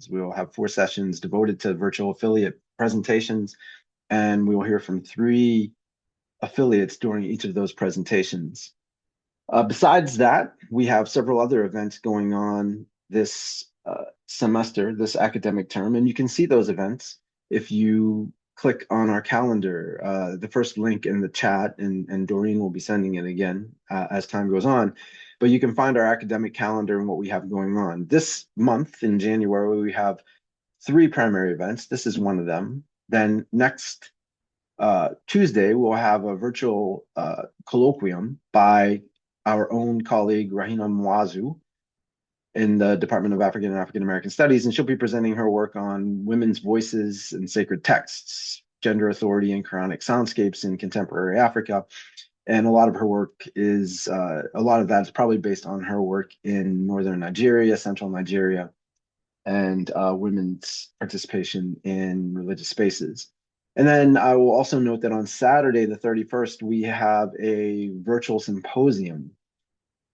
presentations. We will have 4 sessions devoted to virtual affiliate presentations, and we will hear from 3 affiliates during each of those presentations. Besides that, we have several other events going on this semester, this academic term, and you can see those events if you click on our calendar. The first link in the chat, and Doreen will be sending it again as time goes on, but you can find our academic calendar and what we have going on. This month in January, we have 3 primary events. This is one of them. Then next Tuesday, we'll have a virtual colloquium by our own colleague, Rahina Mwazu, in the Department of African and African American Studies, and she'll be presenting her work on women's voices and sacred texts, gender authority and Quranic soundscapes in contemporary Africa. And a lot of her work is, a lot of that is probably based on her work in northern Nigeria, central Nigeria, and women's participation in religious spaces. And then I will also note that on Saturday, the 31st, we have a virtual symposium,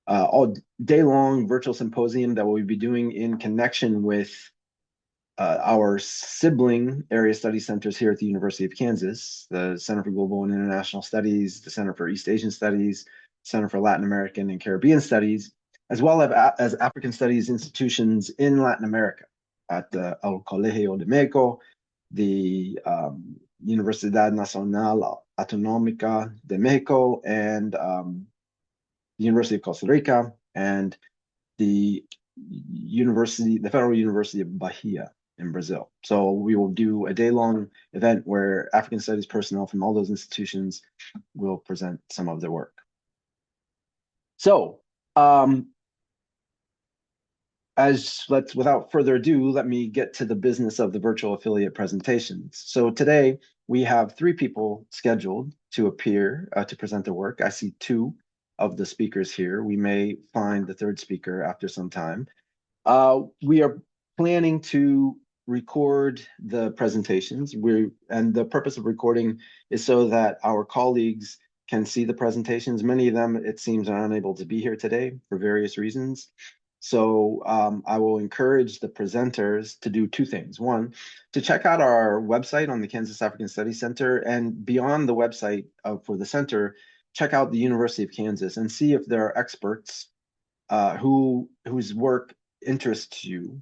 all day long virtual symposium that we'll be doing in connection with our sibling area study centers here at the University of Kansas, the Center for Global and International Studies, the Center for East Asian Studies, Center for Latin American and Caribbean Studies, as well as African Studies institutions in Latin America at the El Colegio de Mexico, the Universidad Nacional Autonómica de Mexico, and the University of Costa Rica, and the Federal University of Bahia in Brazil. So we will do a day-long event where African Studies personnel from all those institutions will present some of their work. So, without further ado, let me get to the business of the virtual affiliate presentations. So today we have 3 people scheduled to appear to present their work. I see 2 of the speakers here. We may find the 3rd speaker after some time. We are planning to record the presentations. And the purpose of recording is so that our colleagues can see the presentations. Many of them, it seems, are unable to be here today for various reasons. So I will encourage the presenters to do 2 things. One, to check out our website on the Kansas African Studies Center, and beyond the website for the center, check out the University of Kansas and see if there are experts whose work interests you,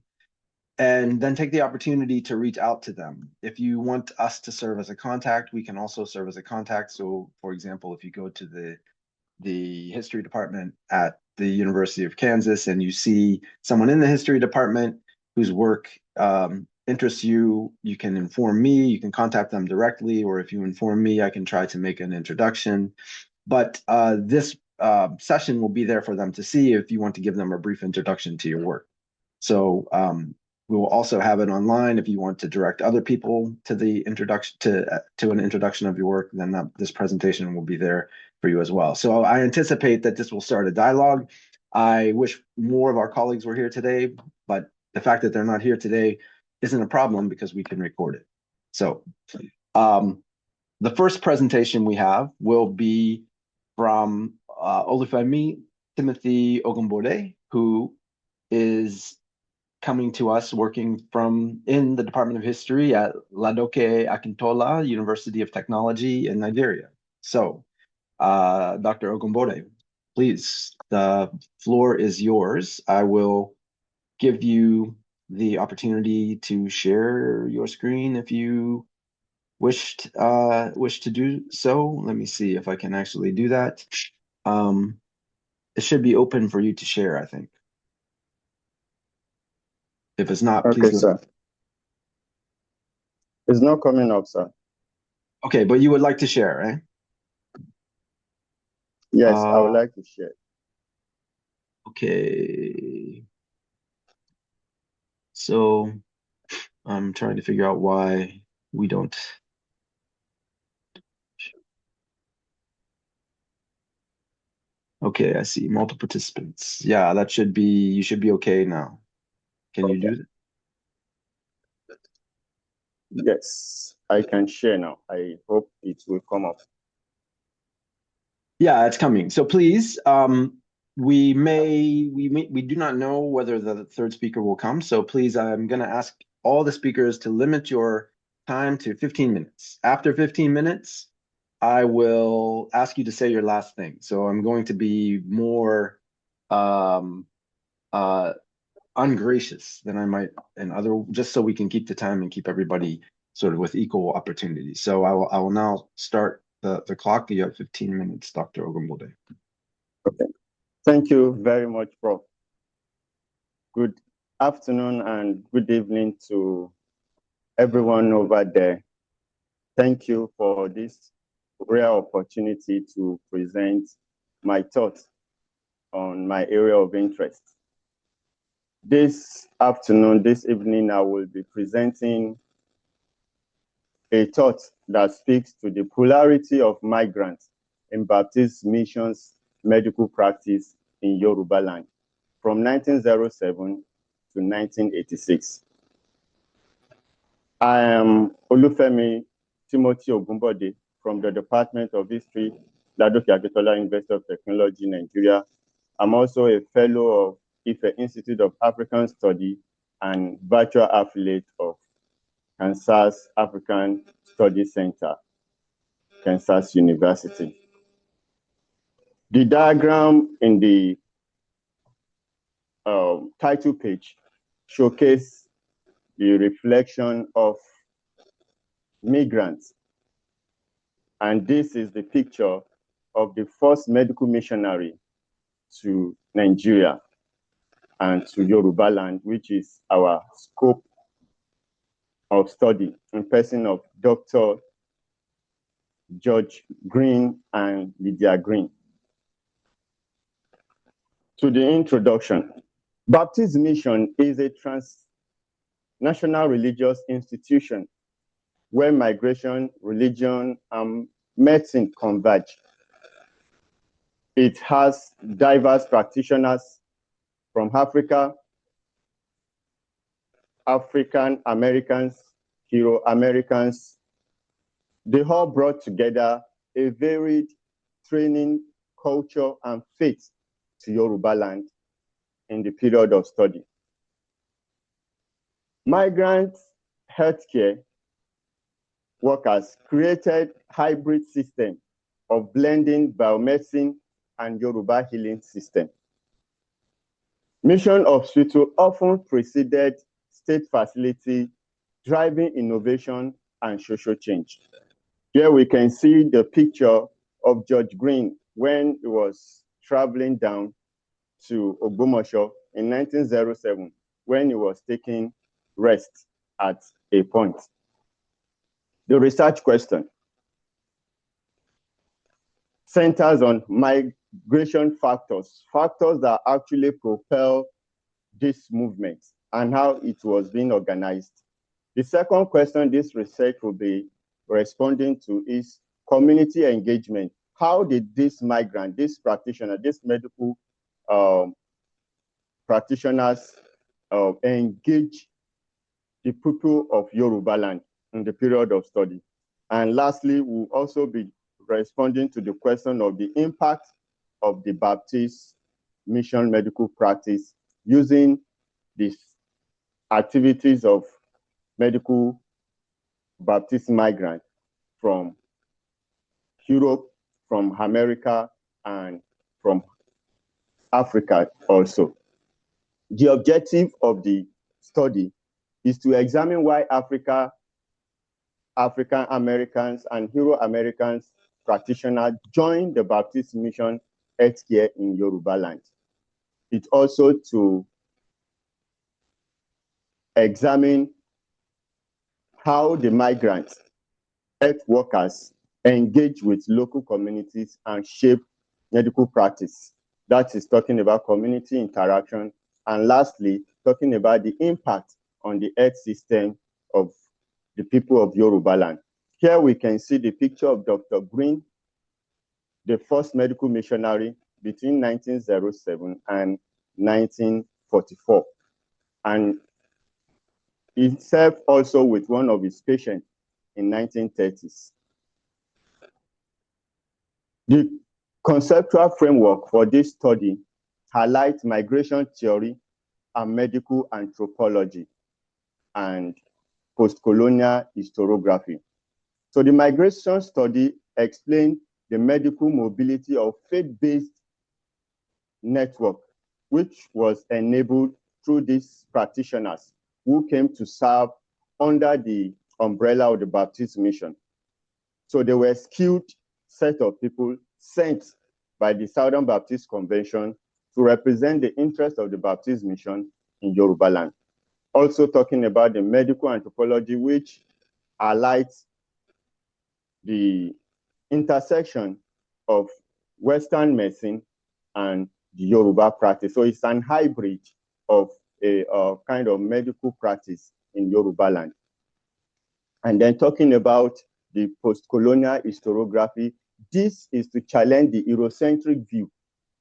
and then take the opportunity to reach out to them. If you want us to serve as a contact, we can also serve as a contact. So for example, if you go to the history department at the University of Kansas and you see someone in the history department whose work interests you, you can inform me, you can contact them directly, or if you inform me, I can try to make an introduction. But this session will be there for them to see if you want to give them a brief introduction to your work. So we will also have it online if you want to direct other people to the introduction to an introduction of your work. Then this presentation will be there for you as well. So I anticipate that this will start a dialogue. I wish more of our colleagues were here today, but the fact that they're not here today isn't a problem because we can record it. So the first presentation we have will be from Olufemi Timothy Ogunbode, who is coming to us working in the Department of History at Ladoke Akintola, University of Technology in Nigeria. So, Dr. Ogunbode, please, the floor is yours. I will give you the opportunity to share your screen if you wish to do so. Let me see if I can actually do that. It should be open for you to share, I think. If it's not, okay, please. Sir. It's not coming up, sir. Okay, but you would like to share, right? Yes, I would like to share. Okay. So I'm trying to figure out why we don't. Okay, I see multiple participants. Yeah, that should be, you should be okay now. Can you do that? Yes, I can share now. I hope it will come up. Yeah, it's coming. So please, we do not know whether the third speaker will come, so please, I'm going to ask all the speakers to limit your time to 15 minutes. After 15 minutes, I will ask you to say your last thing. So I'm going to be more um, uh, ungracious than I might in other, just so we can keep the time and keep everybody sort of with equal opportunity. So I will now start the clock. You have 15 minutes, Dr. Ogunbode. Okay. Thank you very much, Prof. Good afternoon and good evening to everyone over there. Thank you for this rare opportunity to present my thoughts on my area of interest. This afternoon, this evening, I will be presenting a thought that speaks to the polarity of migrants in Baptist missions medical practice in Yoruba land from 1907 to 1986. I am Olufemi Timothy Ogunbode from the Department of History, Ladoke Akintola University of Technology, Nigeria. I'm also a fellow of Ife Institute of African Study and virtual affiliate of Kansas African Study Center, Kansas University. The diagram in the title page showcases the reflection of migrants. And this is the picture of the first medical missionary to Nigeria and to Yoruba land, which is our scope of study, in person of Dr. George Green and Lydia Green. To the introduction, Baptist Mission is a transnational religious institution where migration, religion, and medicine converge. It has diverse practitioners from Africa, African Americans, Euro Americans. They all brought together a varied training, culture, and faith to Yoruba land in the period of study. Migrant healthcare workers created hybrid system of blending biomedicine and Yoruba healing system. Mission hospital often preceded state facility, driving innovation and social change. Here we can see the picture of George Green when he was traveling down to Ogbomoso in 1907, when he was taking rest at a point. The research question centers on migration factors that actually propel this movement and how it was being organized. The second question this research will be responding to is community engagement. How did this migrant, this practitioner, this medical practitioners engage the people of Yoruba land in the period of study? And lastly, we'll also be responding to the question of the impact of the Baptist mission medical practice using these activities of medical Baptist migrants from Europe, from America, and from Africa also. The objective of the study is to examine why African Americans and Euro Americans practitioners joined the Baptist mission healthcare in Yoruba land. It's also to examine how the migrants, health workers, engage with local communities and shape medical practice. That is talking about community interaction. And lastly, talking about the impact on the health system of the people of Yoruba land. Here we can see the picture of Dr. Green, the first medical missionary between 1907 and 1944. And he served also with one of his patients in 1930s. The conceptual framework for this study highlight migration theory and medical anthropology and post-colonial historiography. So the migration study explained the medical mobility of faith-based network, which was enabled through these practitioners who came to serve under the umbrella of the Baptist mission. So they were a skilled set of people sent by the Southern Baptist Convention to represent the interests of the Baptist mission in Yoruba land. Also talking about the medical anthropology, which highlights the intersection of Western medicine and the Yoruba practice. So it's an hybrid of a kind of medical practice in Yoruba land. And then talking about the post-colonial historiography, this is to challenge the Eurocentric view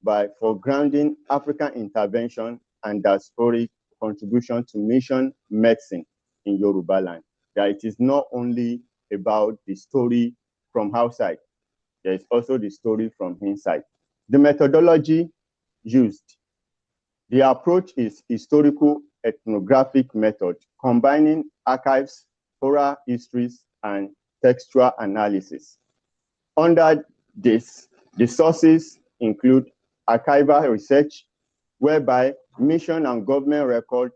by foregrounding African intervention and diasporic contribution to mission medicine in Yoruba land. That it is not only about the story from outside, there is also the story from inside. The methodology used, the approach is historical ethnographic method, combining archives, oral histories, and textual analysis. Under this, the sources include archival research, whereby mission and government records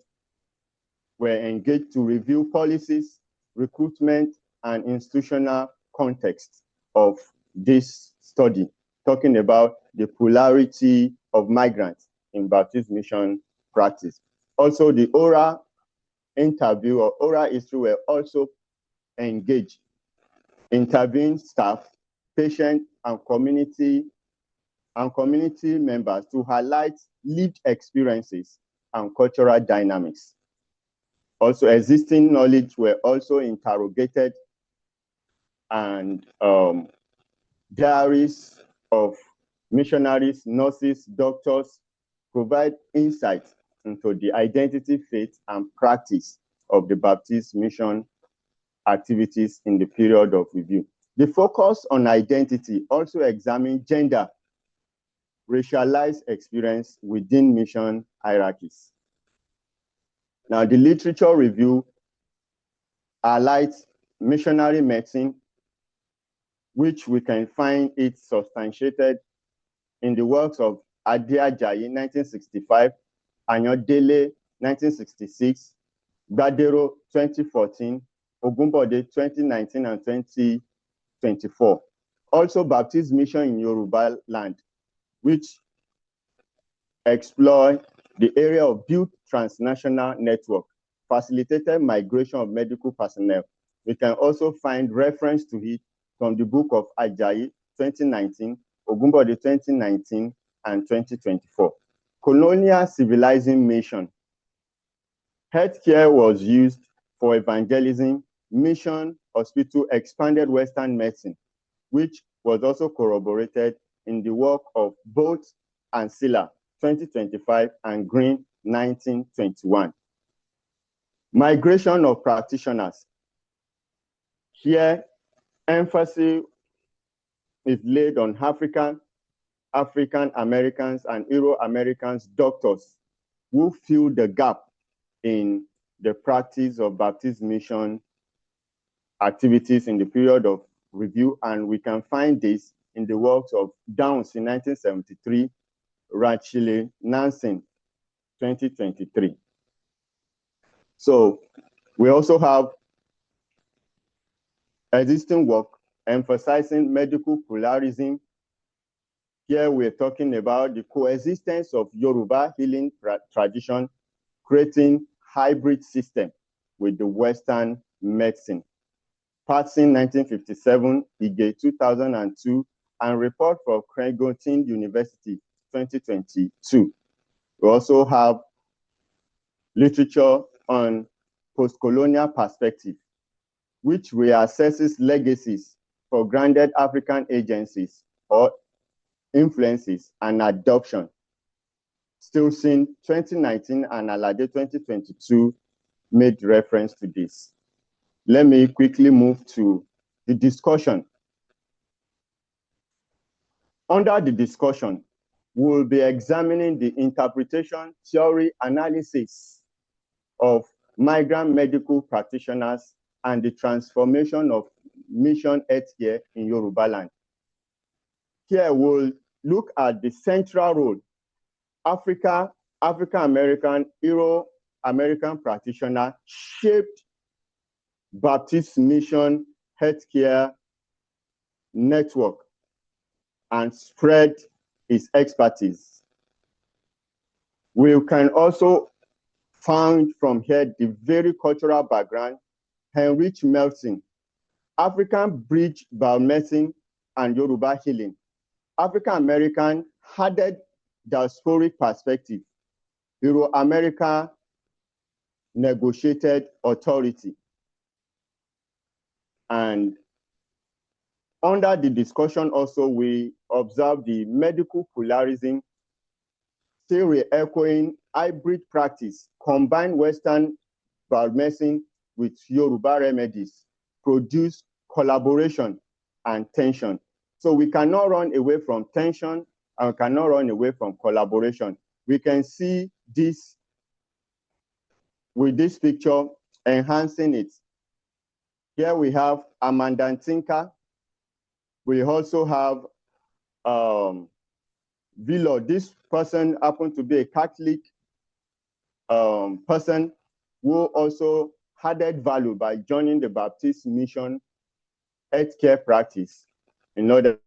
were engaged to review policies, recruitment, and institutional context of this study, talking about the polarity of migrants in Baptist mission practice. Also, the oral interview or oral history were also engaged, interviewing staff, patients, and community members to highlight lived experiences and cultural dynamics. Also, existing knowledge were also interrogated, and diaries of missionaries, nurses, doctors provide insight into the identity, faith, and practice of the Baptist mission activities in the period of review. The focus on identity also examines gender, racialized experience within mission hierarchies. Now, the literature review highlights missionary medicine, which we can find it substantiated in the works of Adeyajayi, 1965, Anyodele, 1966, Gbadero, 2014, Ogunbode, 2019 and 2024. Also, Baptist Mission in Yoruba land, which explore the area of built transnational network, facilitated migration of medical personnel. We can also find reference to it from the book of Ajayi, 2019, Ogunbode, 2019, and 2024. Colonial civilizing mission. Healthcare was used for evangelism, mission, hospital, expanded Western medicine, which was also corroborated in the work of both Ancilla, 2025, and Green, 1921. Migration of practitioners. Here, emphasis is laid on African Americans, and Euro-Americans doctors who fill the gap in the practice of Baptist mission activities in the period of review, and we can find this in the works of Downs in 1973, Rachile Nansen, 2023. So we also have existing work emphasizing medical pluralism. Here we're talking about the coexistence of Yoruba healing tradition, creating hybrid system with the Western medicine. Patson, 1957, Ige, 2002, and report from Kenyatta University, 2022. We also have literature on post-colonial perspective, which reassesses legacies for granted African agencies or influences and adoption. Stilson, 2019, and Alade, 2022, made reference to this. Let me quickly move to the discussion. Under the discussion, we'll be examining the interpretation, theory, analysis of migrant medical practitioners and the transformation of mission healthcare in Yoruba land. Here we'll look at the central role African-American, Euro-American practitioner shaped Baptist Mission Healthcare Network and spread its expertise. We can also find from here the very cultural background, enriched medicine, African bridge biomedicine and Yoruba healing, African-American added diasporic perspective, Euro-America negotiated authority. And under the discussion also, we observe the medical pluralism, still re-echoing hybrid practice, combine Western biomedicine with Yoruba remedies, produce collaboration and tension. So we cannot run away from tension and cannot run away from collaboration. We can see this with this picture, enhancing it. Here we have Amanda Ntinka. We also have Vilo. This person happened to be a Catholic person who also added value by joining the Baptist Mission healthcare practice in order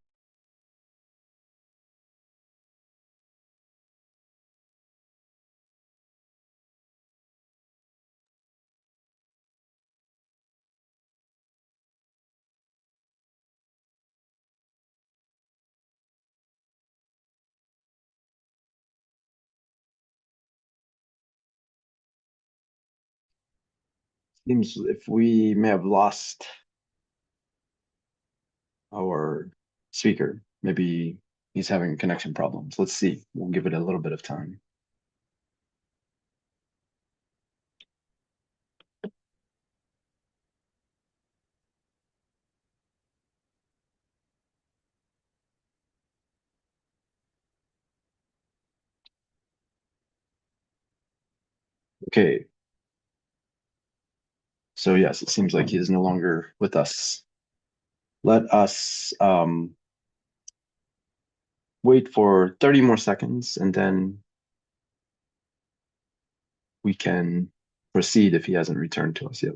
Seems if we may have lost our speaker. Maybe he's having connection problems. Let's see. We'll give it a little bit of time. Okay. So yes, it seems like he is no longer with us. Let us wait for 30 more seconds and then we can proceed if he hasn't returned to us yet.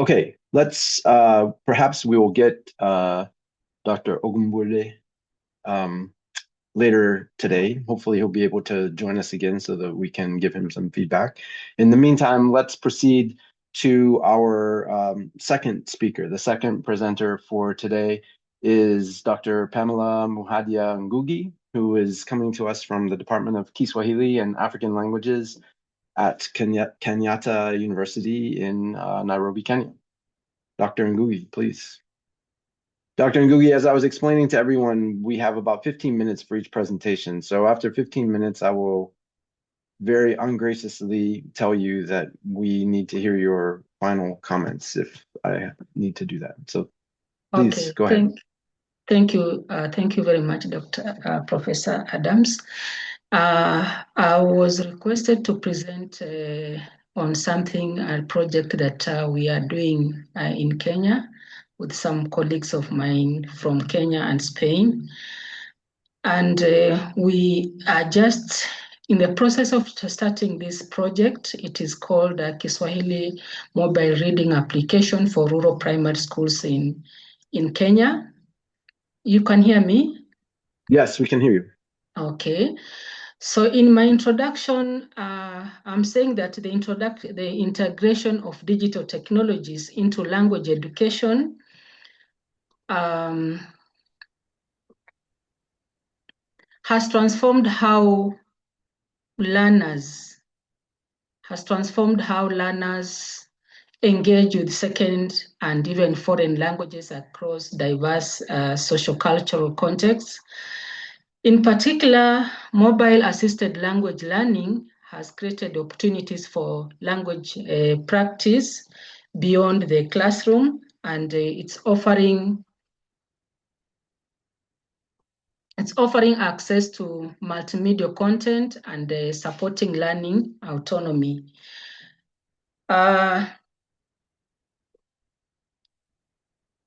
Okay, let's perhaps we will get Dr. Ogunbode later today. Hopefully he'll be able to join us again so that we can give him some feedback. In the meantime, let's proceed to our second speaker. The second presenter for today is Dr. Pamela Muhadia Ngugi, who is coming to us from the Department of Kiswahili and African Languages at Kenyatta University in Nairobi, Kenya. Dr. Ngugi, please. Dr. Ngugi, as I was explaining to everyone, we have about 15 minutes for each presentation. So after 15 minutes, I will very ungraciously tell you that we need to hear your final comments if I need to do that. So please go ahead. Thank you. Thank you very much, Dr. Professor Adams. I was requested to present on something, a project that we are doing in Kenya with some colleagues of mine from Kenya and Spain. And we are just in the process of starting this project. It is called a Kiswahili Mobile Reading Application for Rural Primary Schools in Kenya. You can hear me? Yes, we can hear you. Okay. So in my introduction, I'm saying that the integration of digital technologies into language education has transformed how learners engage with second and even foreign languages across diverse sociocultural contexts. In particular, mobile-assisted language learning has created opportunities for language practice beyond the classroom, and it's offering access to multimedia content and supporting learning autonomy.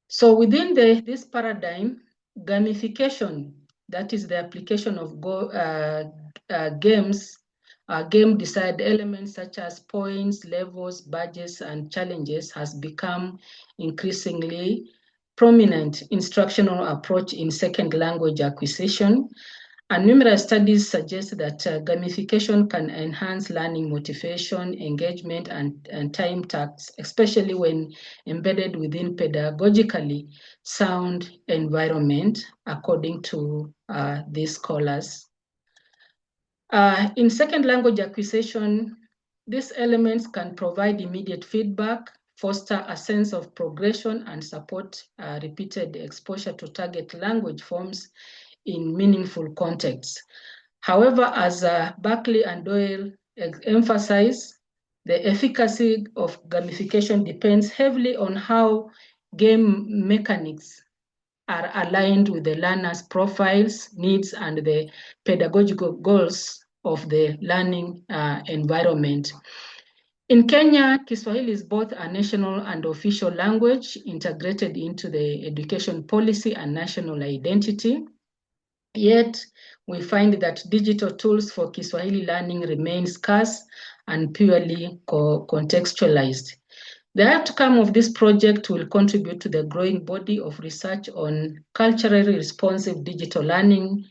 So within this paradigm, gamification, that is the application of games, game-desired elements such as points, levels, badges, and challenges has become increasingly prominent instructional approach in second language acquisition. And numerous studies suggest that gamification can enhance learning motivation, engagement, and time tasks, especially when embedded within pedagogically sound environment, according to these scholars. In second language acquisition, these elements can provide immediate feedback, foster a sense of progression, and support repeated exposure to target language forms in meaningful contexts. However, as Buckley and Doyle emphasize, the efficacy of gamification depends heavily on how game mechanics are aligned with the learner's profiles, needs, and the pedagogical goals of the learning environment. In Kenya, Kiswahili is both a national and official language integrated into the education policy and national identity. Yet, we find that digital tools for Kiswahili learning remain scarce and purely contextualized. The outcome of this project will contribute to the growing body of research on culturally responsive digital learning,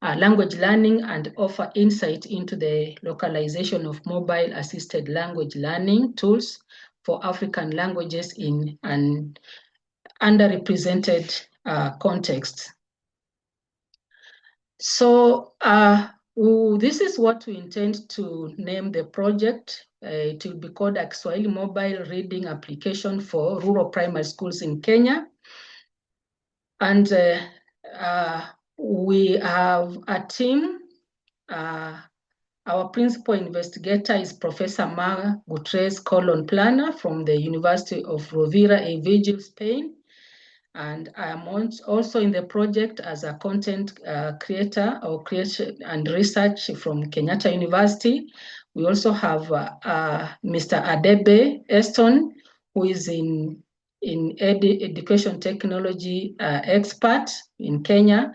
language learning, and offer insight into the localization of mobile-assisted language learning tools for African languages in an underrepresented context. So this is what we intend to name the project. It will be called a Kiswahili Mobile Reading Application for Rural Primary Schools in Kenya. And we have a team. Our principal investigator is Professor Mar Gutierrez Colon-Plana from the University of Rovira in Vigil, Spain. And I am also in the project as a content creator or creation and research from Kenyatta University. We also have Mr. Adebe Eston, who is in education technology expert in Kenya.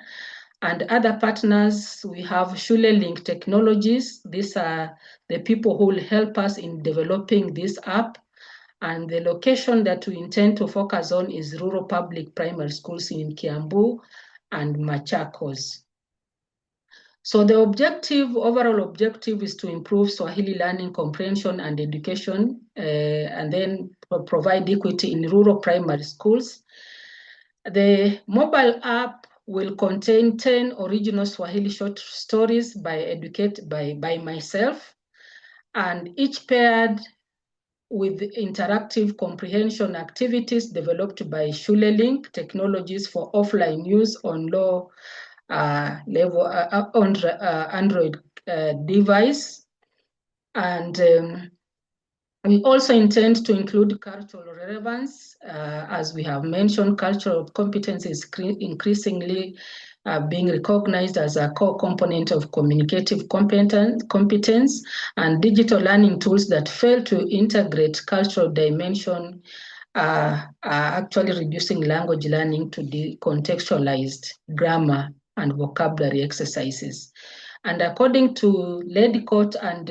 And other partners, we have Shule Link Technologies. These are the people who will help us in developing this app. And the location that we intend to focus on is rural public primary schools in Kiambu and Machakos. So the overall objective is to improve Swahili learning comprehension and education, and then provide equity in rural primary schools. The mobile app will contain 10 original Swahili short stories by myself, and each paired with interactive comprehension activities developed by Shule Link Technologies for offline use on low level on Android device. And we also intend to include cultural relevance. As we have mentioned, cultural competence is increasingly being recognized as a core component of communicative competence, and digital learning tools that fail to integrate cultural dimension are actually reducing language learning to decontextualized grammar and vocabulary exercises. And according to Ledicott and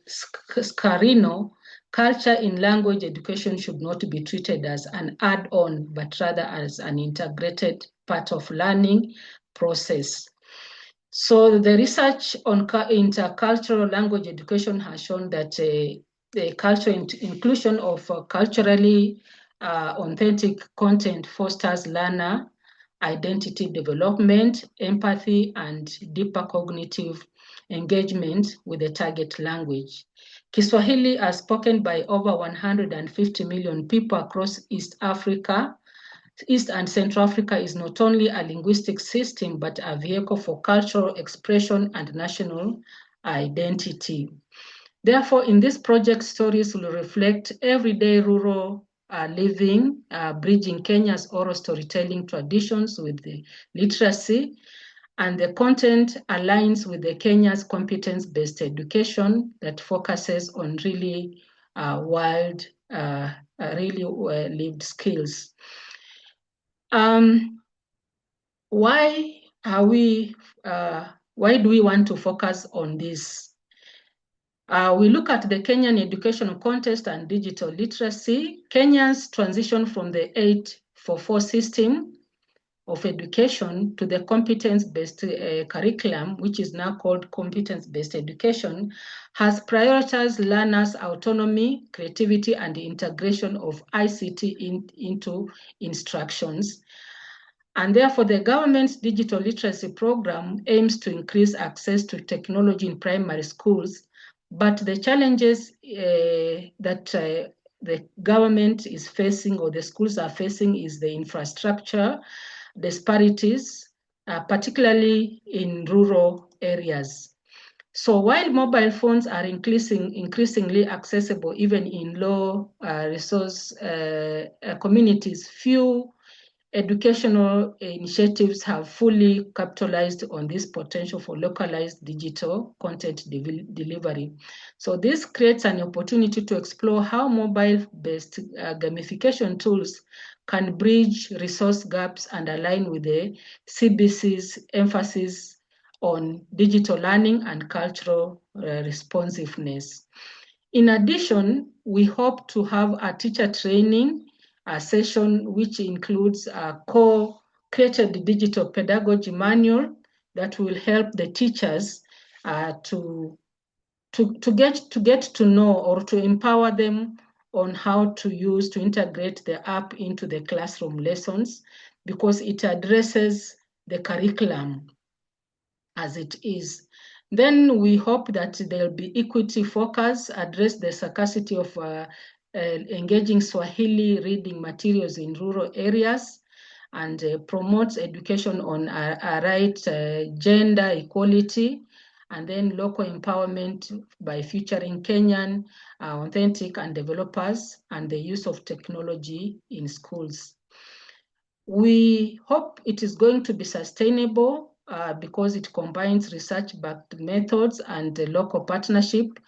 Scarino, culture in language education should not be treated as an add-on, but rather as an integrated part of learning process. So the research on intercultural language education has shown that the cultural inclusion of culturally authentic content fosters learner identity development, empathy, and deeper cognitive engagement with the target language. Kiswahili, as spoken by over 150 million people across East Africa, East and Central Africa, is not only a linguistic system, but a vehicle for cultural expression and national identity. Therefore, in this project, stories will reflect everyday rural living, bridging Kenya's oral storytelling traditions with the literacy, and the content aligns with the Kenya's competence-based education that focuses on really lived skills. Why do we want to focus on this? We look at the Kenyan educational context and digital literacy. Kenya's transition from the 844 system of education to the competence-based curriculum, which is now called competence-based education, has prioritized learners' autonomy, creativity, and the integration of ICT into instructions. And therefore, the government's digital literacy program aims to increase access to technology in primary schools, but the challenges that the government is facing or the schools are facing is the infrastructure disparities, particularly in rural areas. So while mobile phones are increasingly accessible even in low resource communities, few educational initiatives have fully capitalized on this potential for localized digital content delivery. So this creates an opportunity to explore how mobile-based gamification tools can bridge resource gaps and align with the CBC's emphasis on digital learning and cultural responsiveness. In addition, we hope to have a teacher training session, which includes a co-created digital pedagogy manual that will help the teachers to get to know or to empower them on how to integrate the app into the classroom lessons, because it addresses the curriculum as it is. Then we hope that there'll be equity focus, address the scarcity of engaging Swahili reading materials in rural areas, and promotes education on gender equality, and then local empowerment by featuring Kenyan authentic and developers and the use of technology in schools. We hope it is going to be sustainable because it combines research-backed methods and local partnership.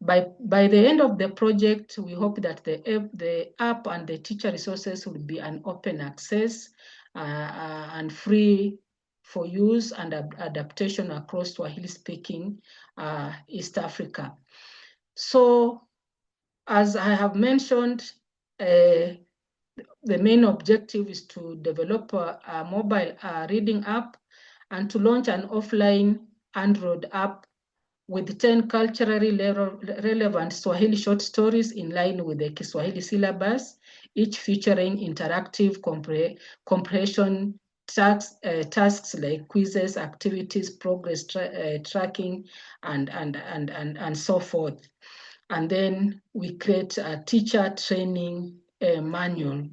By the end of the project, we hope that the app and the teacher resources will be an open access and free for use and adaptation across Swahili-speaking East Africa. So, as I have mentioned, the main objective is to develop a mobile reading app and to launch an offline Android app with 10 culturally relevant Swahili short stories in line with the Kiswahili syllabus, each featuring interactive comprehension tasks like quizzes, activities, progress tracking, and so forth. And then we create a teacher training manual.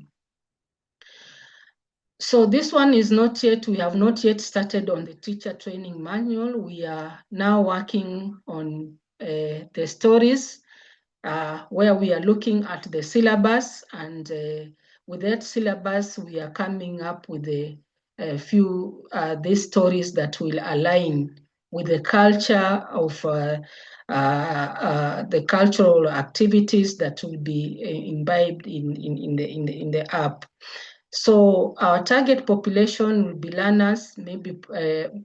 So this one is not yet, we have not yet started on the teacher training manual. We are now working on the stories where we are looking at the syllabus, and with that syllabus, we are coming up with a few these stories that will align with the culture of the cultural activities that will be imbibed in the app. So our target population will be learners, maybe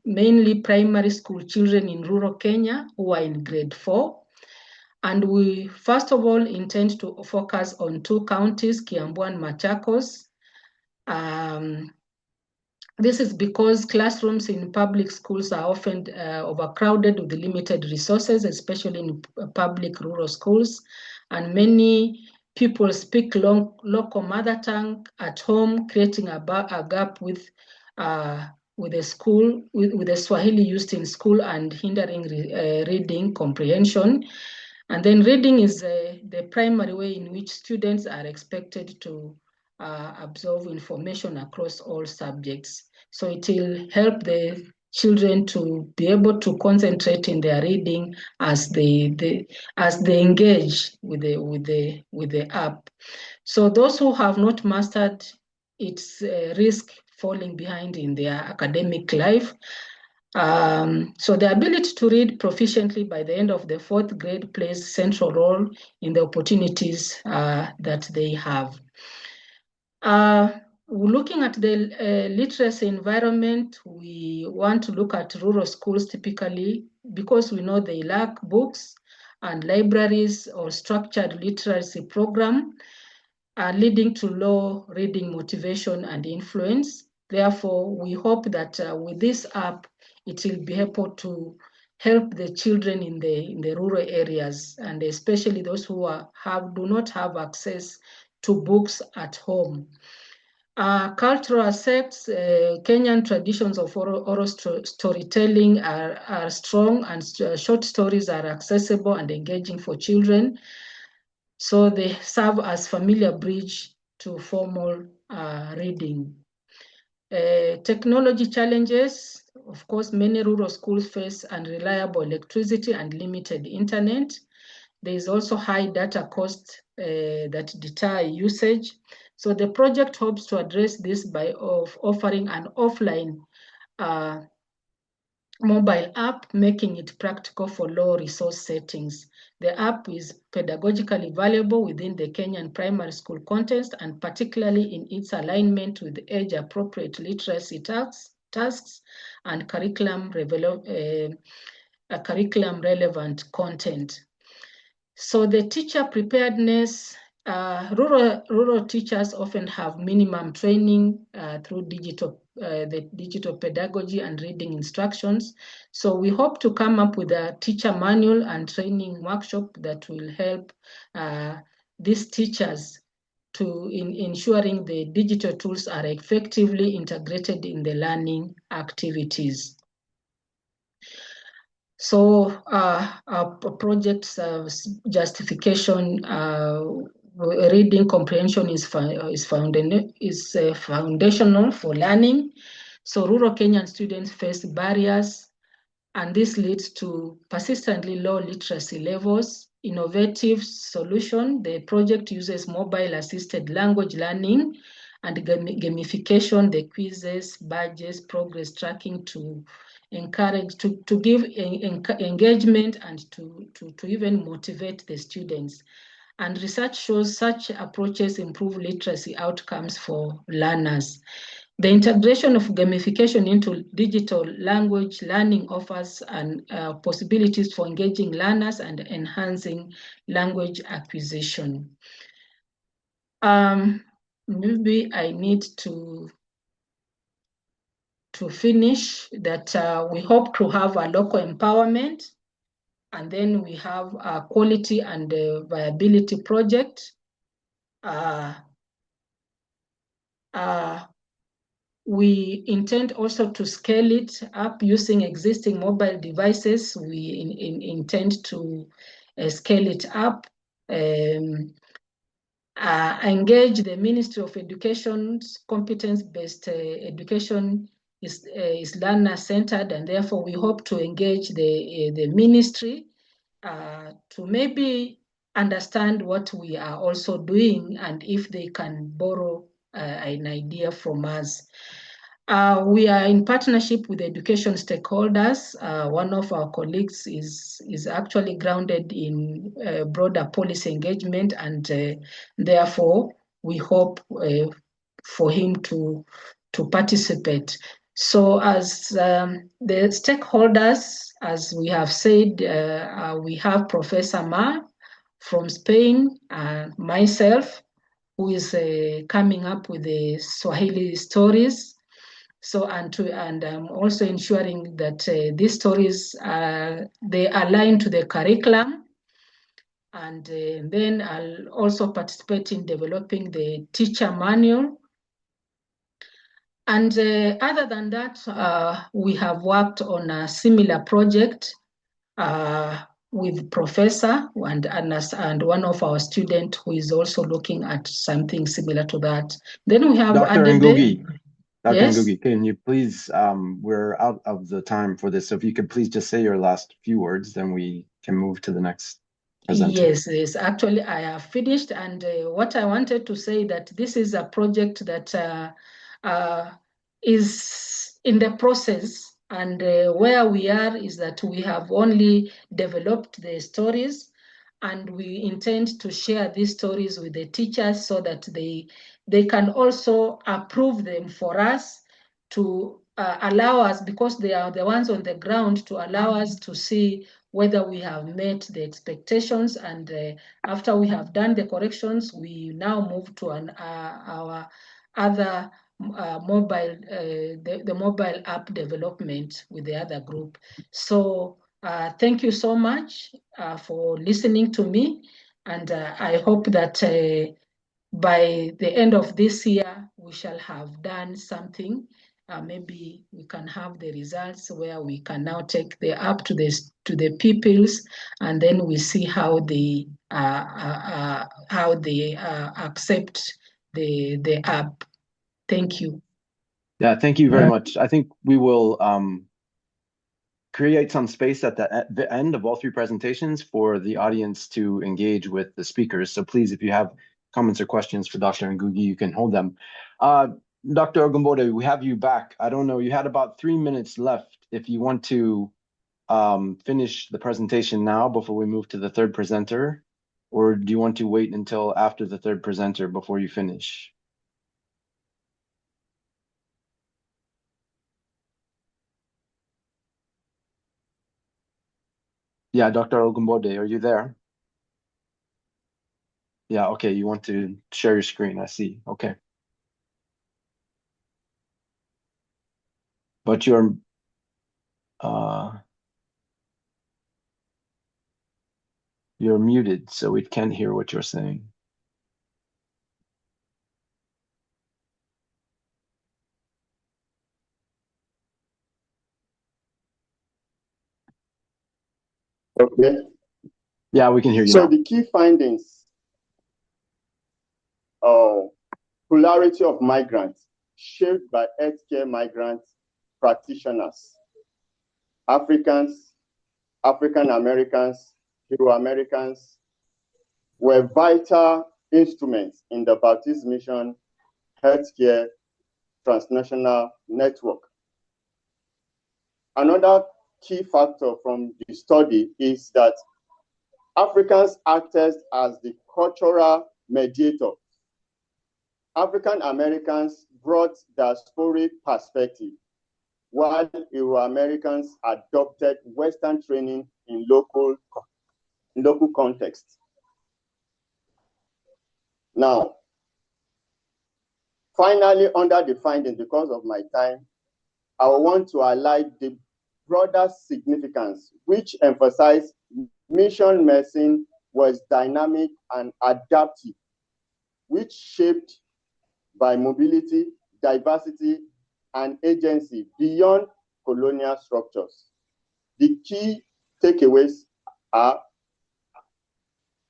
mainly primary school children in rural Kenya who are in grade 4. And we first of all intend to focus on 2 counties, Kiambu and Machakos. This is because classrooms in public schools are often overcrowded with limited resources, especially in public rural schools, and many people speak local mother tongue at home, creating a gap with the school, with the Swahili used in school and hindering reading comprehension. And then reading is the primary way in which students are expected to absorb information across all subjects. So it will help the children to be able to concentrate in their reading as they engage with the app. So those who have not mastered its risk falling behind in their academic life. So the ability to read proficiently by the end of the 4th grade plays central role in the opportunities that they have. Looking at the literacy environment, we want to look at rural schools typically because we know they lack books and libraries or structured literacy program, leading to low reading motivation and influence. Therefore, we hope that with this app, it will be able to help the children in the rural areas, and especially those who do not have access to books at home. Cultural aspects, Kenyan traditions of oral storytelling are strong, and short stories are accessible and engaging for children. So they serve as familiar bridge to formal reading. Technology challenges, of course, many rural schools face unreliable electricity and limited internet. There is also high data costs that deter usage. So the project hopes to address this by offering an offline mobile app, making it practical for low resource settings. The app is pedagogically valuable within the Kenyan primary school context, and particularly in its alignment with age-appropriate literacy tasks and curriculum relevant content. So the teacher preparedness, rural teachers often have minimum training through the digital pedagogy and reading instructions. So we hope to come up with a teacher manual and training workshop that will help these teachers in ensuring the digital tools are effectively integrated in the learning activities. So our project's justification, reading comprehension is foundational for learning. So rural Kenyan students face barriers, and this leads to persistently low literacy levels. Innovative solution, the project uses mobile assisted language learning and gamification, the quizzes, badges, progress tracking to encourage, to give engagement and to even motivate the students. And research shows such approaches improve literacy outcomes for learners. The integration of gamification into digital language learning offers possibilities for engaging learners and enhancing language acquisition. Maybe I need to finish that we hope to have a local empowerment, and then we have a quality and viability project. We intend also to scale it up using existing mobile devices. We intend to scale it up, engage the Ministry of Education's competence-based education is learner-centered, and therefore we hope to engage the ministry to maybe understand what we are also doing, and if they can borrow an idea from us. We are in partnership with education stakeholders. One of our colleagues is actually grounded in broader policy engagement, and therefore we hope for him to participate. So as the stakeholders, as we have said, we have Professor Ma from Spain, myself, who is coming up with the Swahili stories, So and also ensuring that these stories they align to the curriculum. And then I'll also participate in developing the teacher manual. And other than that, we have worked on a similar project with Professor and one of our students who is also looking at something similar to that. Then we have Dr. Ngugi. Dr. Yes? Ngugi, can you please, we're out of the time for this, so if you could please just say your last few words, then we can move to the next presenter. Yes. Actually, I have finished, and what I wanted to say that this is a project that is in the process, and where we are is that we have only developed the stories, and we intend to share these stories with the teachers so that they can also approve them for us to allow us, because they are the ones on the ground, to allow us to see whether we have met the expectations. And after we have done the corrections, we now move to our other mobile, the mobile app development with the other group. So thank you so much for listening to me. And I hope that by the end of this year, we shall have done something. Maybe we can have the results where we can now take the app to the pupils, and then we see how they accept the app. Thank you. Yeah, thank you very much. I think we will create some space at the end of all three presentations for the audience to engage with the speakers. So please, if you have comments or questions for Dr. Ngugi, you can hold them. Dr. Ogunbode, we have you back. I don't know, you had about 3 minutes left. If you want to finish the presentation now before we move to the third presenter, or do you want to wait until after the third presenter before you finish? Yeah, Dr. Ogunbode, are you there? Yeah, okay, you want to share your screen, I see. Okay. But you're muted, so we can't hear what you're saying. Okay. Yeah, we can hear you So now. the key findings, polarity of migrants shaped by healthcare migrant practitioners, Africans, African Americans, Euro-Americans were vital instruments in the Baptist Mission Healthcare Transnational Network. Another key factor from the study is that Africans acted as the cultural mediator. African Americans brought diasporic perspective, while Euro-Americans adopted Western training in local context. Now, finally, under the findings, because of my time, I want to highlight the broader significance, which emphasized mission medicine was dynamic and adaptive, which shaped by mobility, diversity, and agency beyond colonial structures. The key takeaways are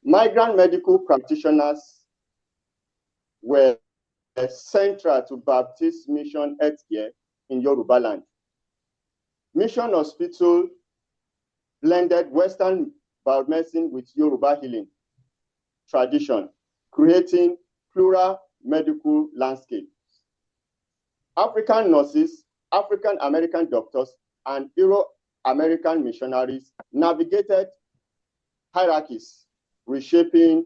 migrant medical practitioners were central to Baptist Mission Healthcare in Yorubaland. Mission Hospital blended Western biomedicine with Yoruba healing tradition, creating plural medical landscape. African nurses, African American doctors, and Euro-American missionaries navigated hierarchies, reshaping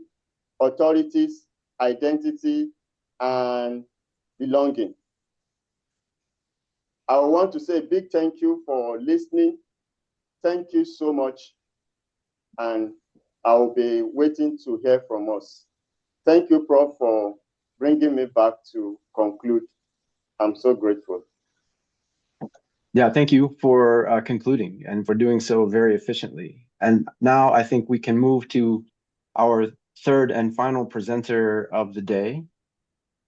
authorities, identity, and belonging. I want to say a big thank you for listening. Thank you so much. And I'll be waiting to hear from us. Thank you, Prof, for bringing me back to conclude. I'm so grateful. Yeah, thank you for concluding and for doing so very efficiently. And now I think we can move to our third and final presenter of the day.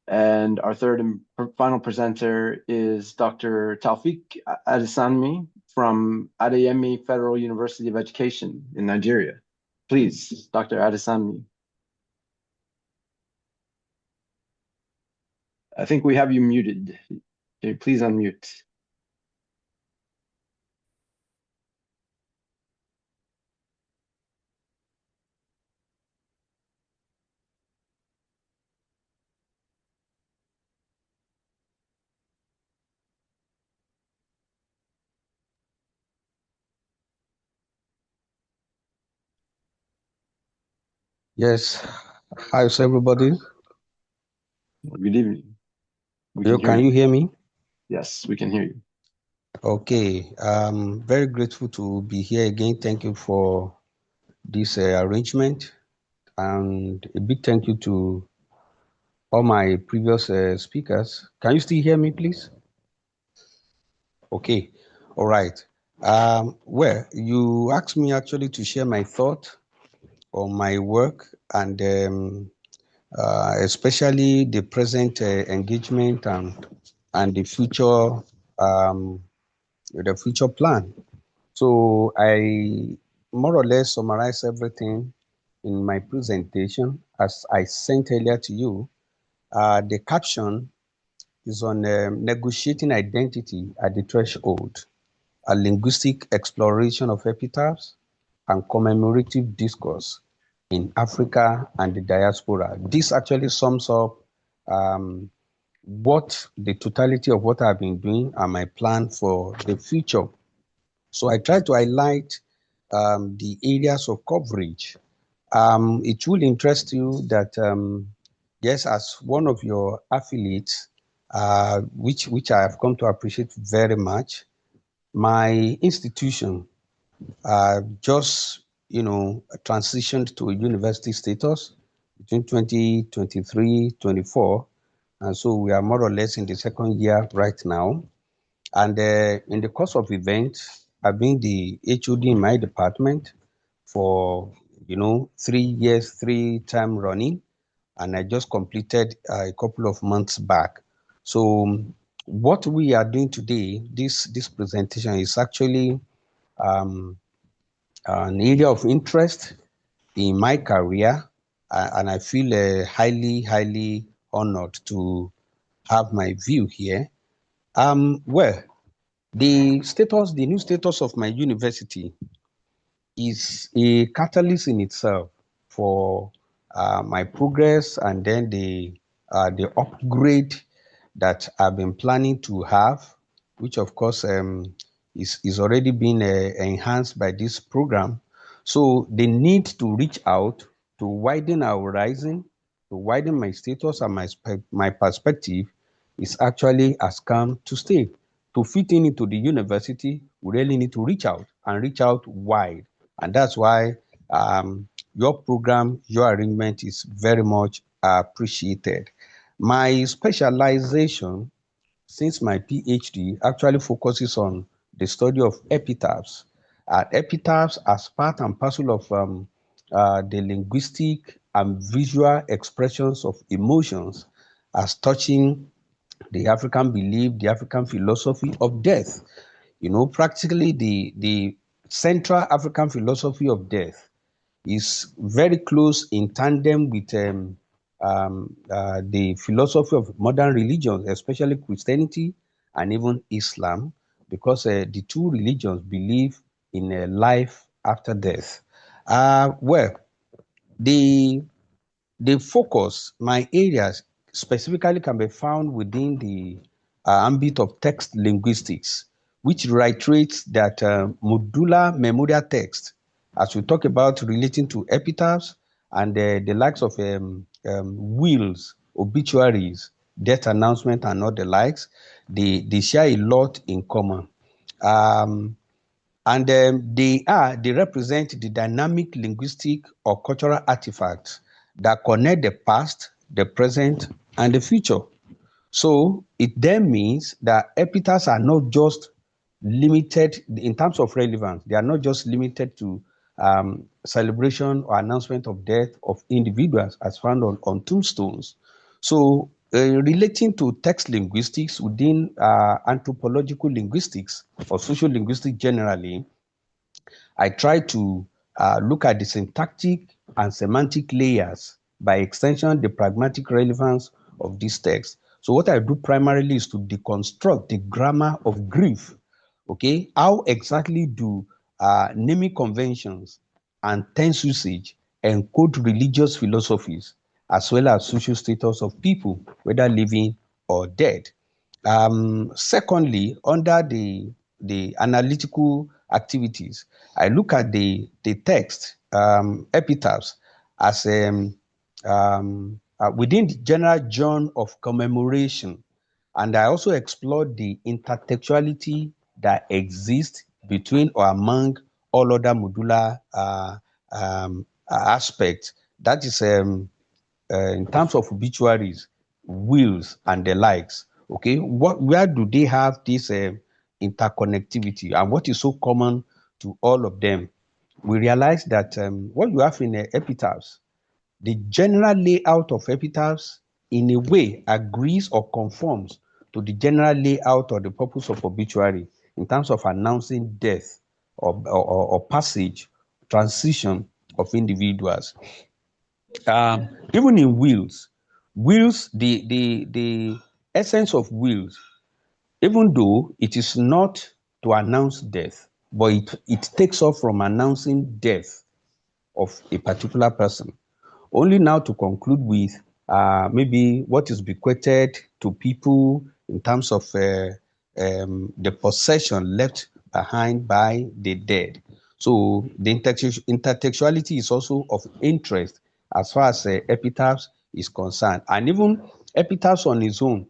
And our third and final presenter is Dr. Taofik Adesanmi from Adeyemi Federal University of Education in Nigeria. Please, Dr. Adesanmi. I think we have you muted. Okay, please unmute. Yes. How's everybody? Good evening. We can hear Can you. you hear me? Yes, we can hear you. Okay. Very grateful to be here again. Thank you for this arrangement. And a big thank you to all my previous speakers. Can you still hear me, please? Okay. All right. Well, you asked me actually to share my thought on my work and especially the present engagement and the future plan. So I more or less summarize everything in my presentation as I sent earlier to you. The caption is on negotiating identity at the threshold, a linguistic exploration of epitaphs and commemorative discourse in Africa and the diaspora. This actually sums up what the totality of what I've been doing and my plan for the future. So I try to highlight the areas of coverage. It will interest you that, yes, as one of your affiliates, which I have come to appreciate very much, my institution just, transitioned to a university status between 2023-24. And so we are more or less in the second year right now. And in the course of events, I've been the HOD in my department for, 3 years, 3 term running. And I just completed a couple of months back. So what we are doing today, this presentation is actually an area of interest in my career. And I feel highly honored to have my view here. Well, the new status of my university is a catalyst in itself for my progress and then the upgrade that I've been planning to have, which of course is already being enhanced by this program. So the need to reach out to widen our horizon, to widen my status and my perspective is actually has come to stay. To fit into the university, we really need to reach out and reach out wide. And that's why your program, your arrangement is very much appreciated. My specialization, since my PhD, actually focuses on the study of epitaphs. Epitaphs as part and parcel of the linguistic and visual expressions of emotions as touching the African belief, the African philosophy of death. Practically the Central African philosophy of death is very close in tandem with the philosophy of modern religions, especially Christianity and even Islam, because the two religions believe in a life after death. Well, the focus, my areas specifically can be found within the ambit of text linguistics, which reiterates that modular memorial text, as we talk about relating to epitaphs and the likes of wills, obituaries, death announcement, and all the likes, they share a lot in common. And they represent the dynamic linguistic or cultural artifacts that connect the past, the present, and the future. So it then means that epitaphs are not just limited in terms of relevance. They are not just limited to celebration or announcement of death of individuals as found on tombstones. So relating to text linguistics within anthropological linguistics or social linguistics generally, I try to look at the syntactic and semantic layers, by extension, the pragmatic relevance of this text. So what I do primarily is to deconstruct the grammar of grief. Okay, how exactly do naming conventions and tense usage encode religious philosophies as well as social status of people, whether living or dead? Secondly, under the analytical activities, I look at the text epitaphs as within the general genre of commemoration, and I also explored the intertextuality that exists between or among all other modular aspects. That is in terms of obituaries, wills, and the likes. Okay, where do they have this interconnectivity, and what is so common to all of them? We realize that what you have in epitaphs, the general layout of epitaphs in a way agrees or conforms to the general layout or the purpose of obituary in terms of announcing death or passage, transition of individuals. Even in wills, the essence of wills, even though it is not to announce death, but it takes off from announcing death of a particular person. Only now to conclude with maybe what is bequeathed to people in terms of the possession left behind by the dead. So the intertextuality is also of interest as far as epitaphs is concerned. And even epitaphs on its own,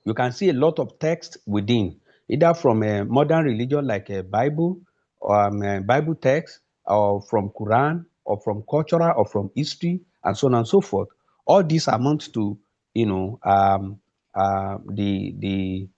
you can see a lot of text within, either from a modern religion like a Bible or Bible text, or from Quran, or from cultural, or from history, and so on and so forth. All these amount to, you know, the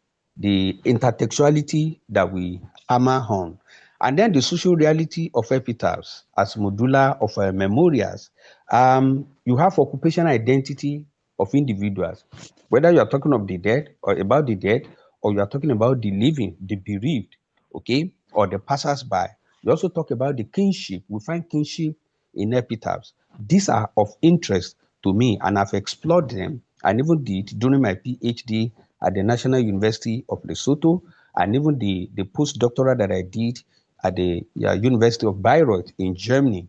intertextuality that we hammer on. And then the social reality of epitaphs as modular of memorials. You have occupational identity of individuals, whether you are talking of the dead or about the dead, or you are talking about the living, the bereaved, okay, or the passers-by. You also talk about the kinship. We find kinship in epitaphs. These are of interest to me, and I've explored them, and even did during my PhD at the National University of Lesotho, and even the postdoctoral that I did at the University of Bayreuth in Germany.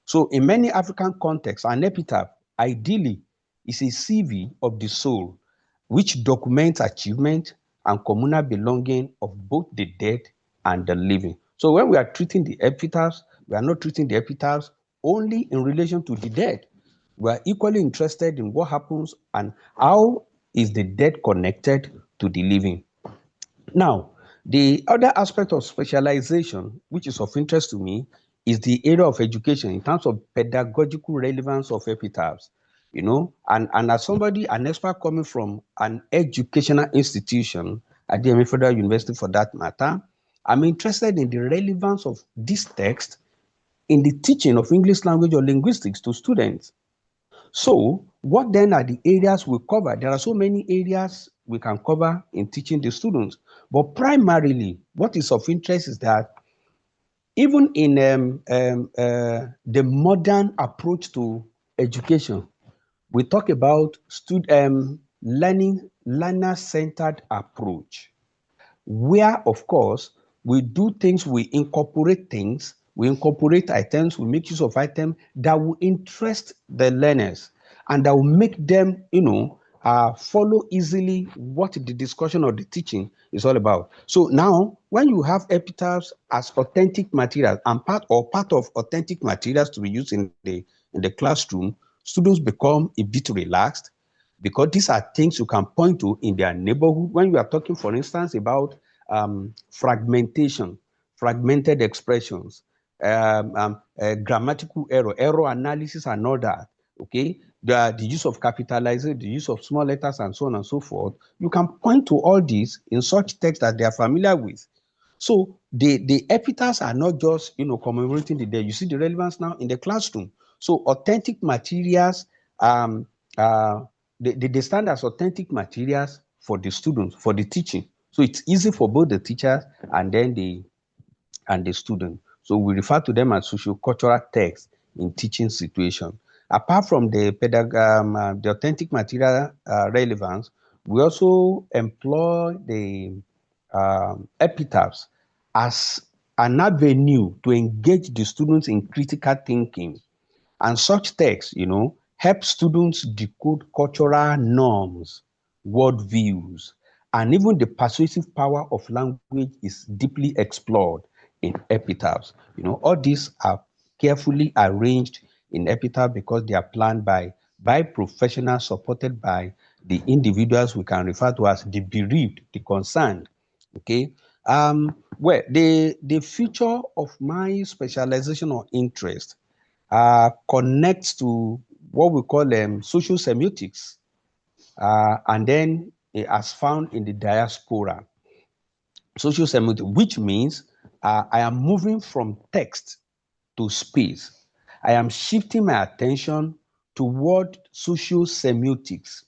So in many African contexts, an epitaph ideally is a CV of the soul, which documents achievement and communal belonging of both the dead and the living. So when we are treating the epitaphs, we are not treating the epitaphs only in relation to the dead. We are equally interested in what happens and how is the dead connected to the living. Now, the other aspect of specialization, which is of interest to me, is the area of education in terms of pedagogical relevance of epitaphs. You know, and as somebody, an expert coming from an educational institution, Adeyemi Federal University for that matter, I'm interested in the relevance of this text in the teaching of English language or linguistics to students. So, what then are the areas we cover? There are so many areas we can cover in teaching the students, but primarily, what is of interest is that even in the modern approach to education, we talk about learner-centered approach, where, of course, we do things, we incorporate items, we make use of items that will interest the learners and that will make them, follow easily what the discussion or the teaching is all about. So now, when you have epitaphs as authentic material and part of authentic materials to be used in the classroom, students become a bit relaxed, because these are things you can point to in their neighborhood. When you are talking, for instance, about fragmentation, fragmented expressions, grammatical error analysis and all that, okay? The use of capitalization, the use of small letters and so on and so forth, you can point to all these in such text that they are familiar with. So the epitaphs are not just, commemorating the dead. You see the relevance now in the classroom. So authentic materials, they stand as authentic materials for the students, for the teaching. So it's easy for both the teachers and then the student. So we refer to them as socio-cultural texts in teaching situation. Apart from the the authentic material relevance, we also employ the epitaphs as an avenue to engage the students in critical thinking. And such texts, help students decode cultural norms, worldviews, and even the persuasive power of language is deeply explored in epitaphs. All these are carefully arranged in epitaph because they are planned by professionals supported by the individuals we can refer to as the bereaved, the concerned. Okay. Well, the feature of my specialization or interest connects to what we call social semiotics, and then as found in the diaspora. Social semiotics, which means I am moving from text to space. I am shifting my attention toward social semiotics.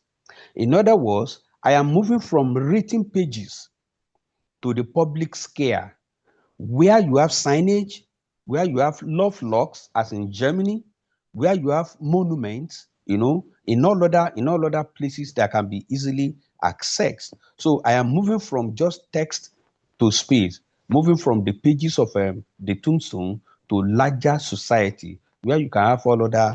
In other words, I am moving from written pages to the public scale, where you have signage, where you have love locks, as in Germany, where you have monuments, in all other places that can be easily accessed. So I am moving from just text to space, moving from the pages of the tombstone to larger society, where you can have all other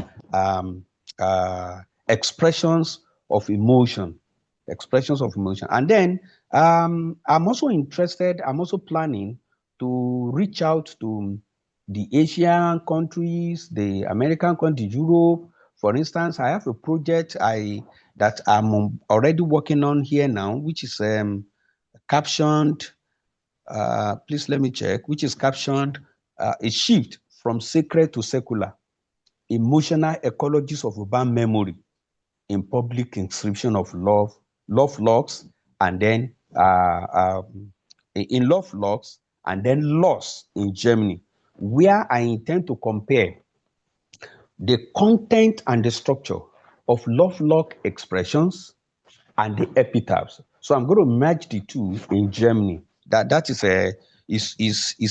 expressions of emotion, And then I'm also planning to reach out to the Asian countries, the American countries, Europe. For instance, I have a project that I'm already working on here now, which is captioned, please let me check, which is captioned a shift from sacred to secular, emotional ecologies of urban memory in public inscription of love logs, and then in love logs, and then loss in Germany, where I intend to compare the content and the structure of love log expressions and the epitaphs. So I'm going to merge the two in Germany. That is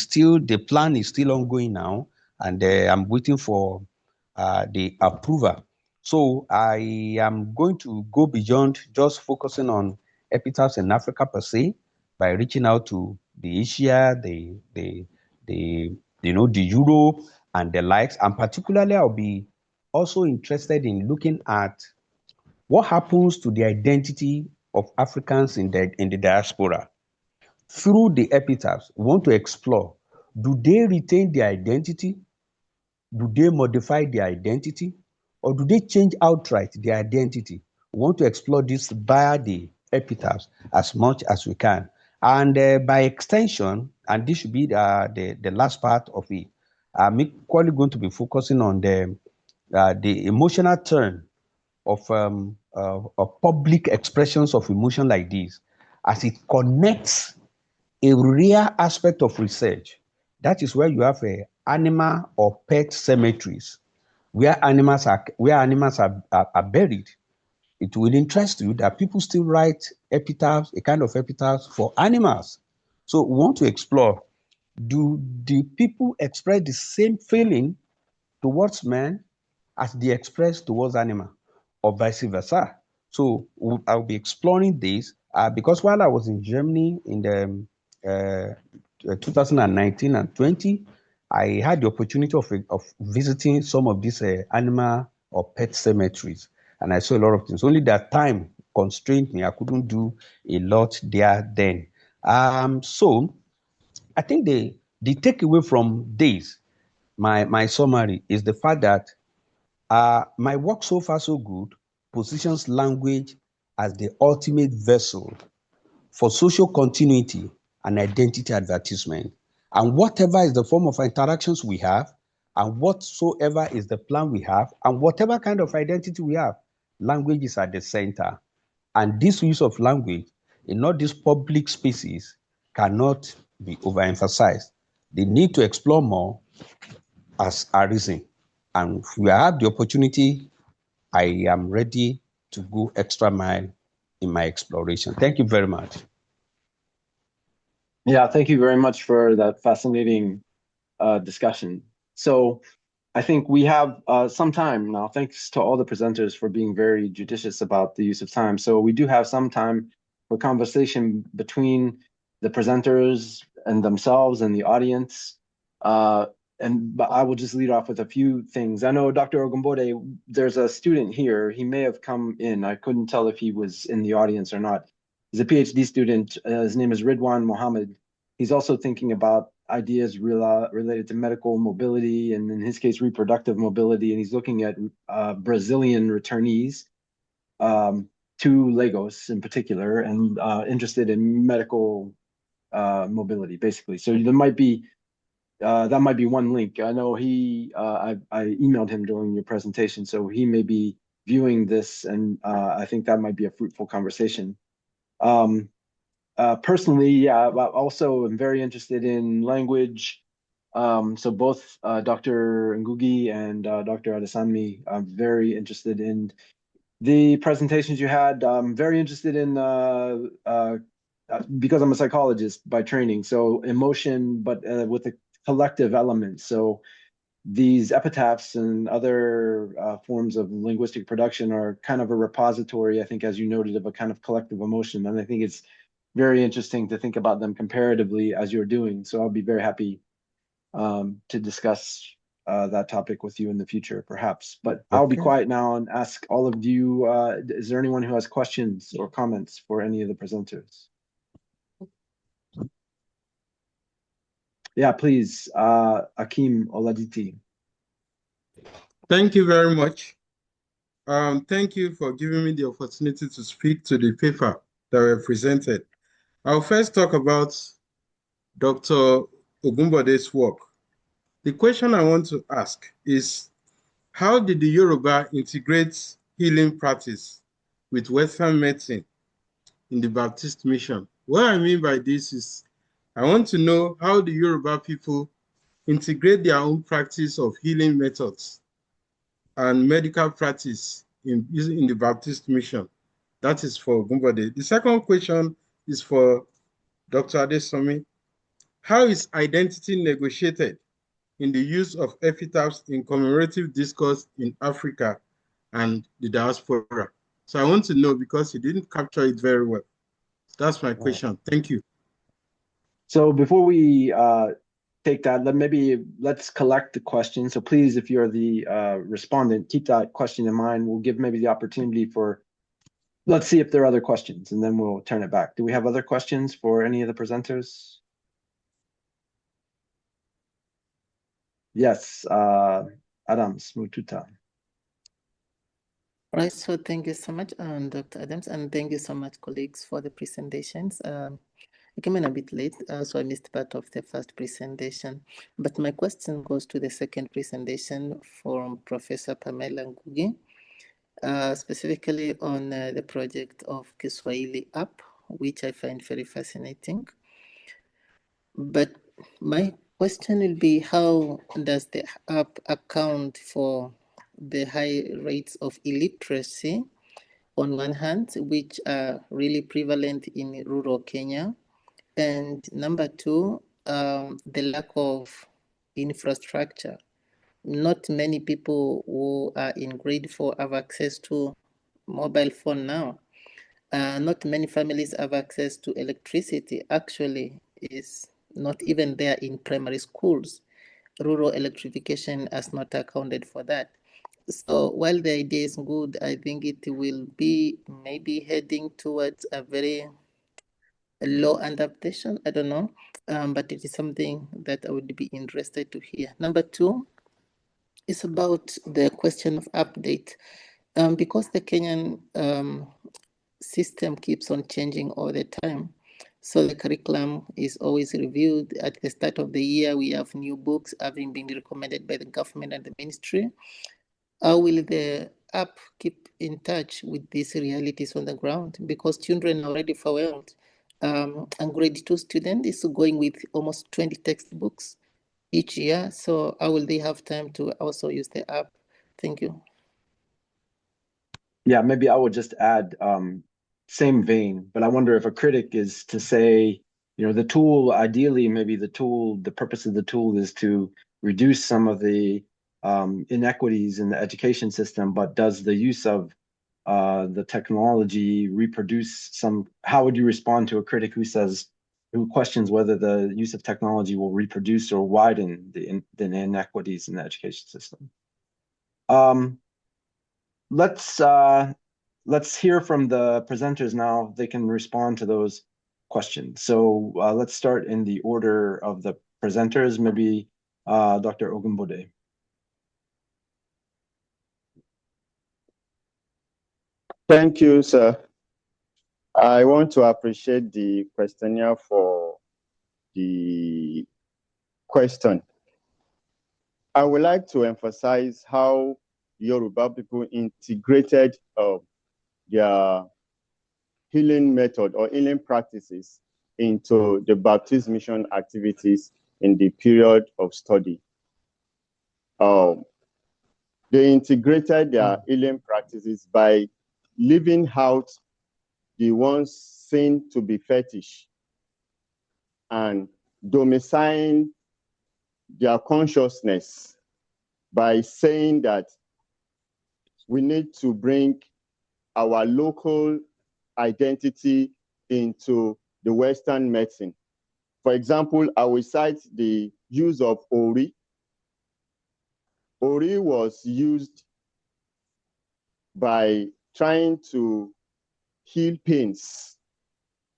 still, the plan is still ongoing now, and I'm waiting for the approval. So I am going to go beyond just focusing on epitaphs in Africa per se by reaching out to the Asia, the Europe and the likes. And particularly, I'll be also interested in looking at what happens to the identity of Africans in the diaspora. Through the epitaphs, we want to explore, do they retain their identity? Do they modify their identity? Or do they change outright their identity? We want to explore this via the epitaphs as much as we can. And by extension, and this should be the last part of it, I'm equally going to be focusing on the emotional turn of public expressions of emotion like this, as it connects a real aspect of research. That is where you have animal or pet cemeteries, where animals are buried. It will interest you that people still write epitaphs, a kind of epitaphs for animals. So we want to explore, do the people express the same feeling towards men as they express towards animal, or vice versa? So I'll be exploring this because while I was in Germany in the 2019 and 20, I had the opportunity of visiting some of these animal or pet cemeteries, and I saw a lot of things. Only that time constrained me. I couldn't do a lot there then. So I think the takeaway from this, my summary, is the fact that my work so far so good positions language as the ultimate vessel for social continuity and identity advertisement. And whatever is the form of interactions we have, and whatsoever is the plan we have, and whatever kind of identity we have, language is at the center. And this use of language in all these public spaces cannot be overemphasized. The need to explore more has arisen. And if we have the opportunity, I am ready to go extra mile in my exploration. Thank you very much. Yeah, thank you very much for that fascinating discussion. So I think we have some time now. Thanks to all the presenters for being very judicious about the use of time. So we do have some time for conversation between the presenters and themselves and the audience. But I will just lead off with a few things. I know Dr. Ogunbode, there's a student here. He may have come in. I couldn't tell if he was in the audience or not. He's a PhD student. His name is Ridwan Mohammed. He's also thinking about ideas related to medical mobility and in his case, reproductive mobility. And he's looking at Brazilian returnees to Lagos in particular and interested in medical mobility, basically. So there might be that might be one link. I know I emailed him during your presentation, so he may be viewing this, and I think that might be a fruitful conversation. Personally, yeah, I also am very interested in language. So both Dr. Ngugi and Dr. Adesanmi, I'm very interested in the presentations you had. I'm very interested in because I'm a psychologist by training, so emotion, but with a collective element. So these epitaphs and other forms of linguistic production are kind of a repository, I think, as you noted, of a kind of collective emotion. And I think it's very interesting to think about them comparatively as you're doing. So I'll be very happy to discuss that topic with you in the future, perhaps. But I'll be quiet now and ask all of you, is there anyone who has questions or comments for any of the presenters? Yeah, please, Akim Oladiti. Thank you very much. Thank you for giving me the opportunity to speak to the paper that were presented. I'll first talk about Dr. Ogumbode's work. The question I want to ask is, how did the Yoruba integrate healing practice with Western medicine in the Baptist mission? What I mean by this is, I want to know how the Yoruba people integrate their own practice of healing methods and medical practice in the Baptist mission. That is for Ogunbode. The second question is for Dr. Adesanmi. How is identity negotiated in the use of epitaphs in commemorative discourse in Africa and the diaspora? So I want to know, because he didn't capture it very well. That's my question. Thank you. So before we take that, let's collect the question. So please, if you're the respondent, keep that question in mind. We'll give maybe the opportunity for, let's see if there are other questions, and then we'll turn it back. Do we have other questions for any of the presenters? Yes, Adams Mututa. Right, so thank you so much, Dr. Adams, and thank you so much, colleagues, for the presentations. I came in a bit late, so I missed part of the first presentation. But my question goes to the second presentation from Professor Pamela Ngugi, specifically on the project of Kiswahili app, which I find very fascinating. But my question will be, how does the app account for the high rates of illiteracy on one hand, which are really prevalent in rural Kenya, and number two, the lack of infrastructure. Not many people who are in grade 4 have access to mobile phone now. Not many families have access to electricity. Actually, is not even there in primary schools. Rural electrification has not accounted for that. So while the idea is good, I think it will be maybe heading towards a very low adaptation. I don't know, but it is something that I would be interested to hear. Number two is about the question of update. Because the Kenyan system keeps on changing all the time. So the curriculum is always reviewed. At the start of the year, we have new books having been recommended by the government and the ministry. How will the app keep in touch with these realities on the ground? Because children are already overwhelmed. a grade 2 student is going with almost 20 textbooks each year. So how will they have time to also use the app? Thank you. Yeah, maybe I would just add, same vein, but I wonder if a critic is to say, the tool, ideally, maybe the purpose of the tool is to reduce some of the inequities in the education system, but does the use of the technology reproduce how would you respond to a critic who questions whether the use of technology will reproduce or widen the inequities in the education system? Let's hear from the presenters now. They can respond to those questions. So let's start in the order of the presenters, maybe Dr. Ogunbode. Thank you, sir. I want to appreciate the questionnaire for the question. I would like to emphasize how Yoruba people integrated their healing method or healing practices into the Baptist mission activities in the period of study. They integrated their healing practices by leaving out the ones seen to be fetish and domiciling their consciousness by saying that we need to bring our local identity into the Western medicine. For example, I will cite the use of Ori. Ori was used by trying to heal pains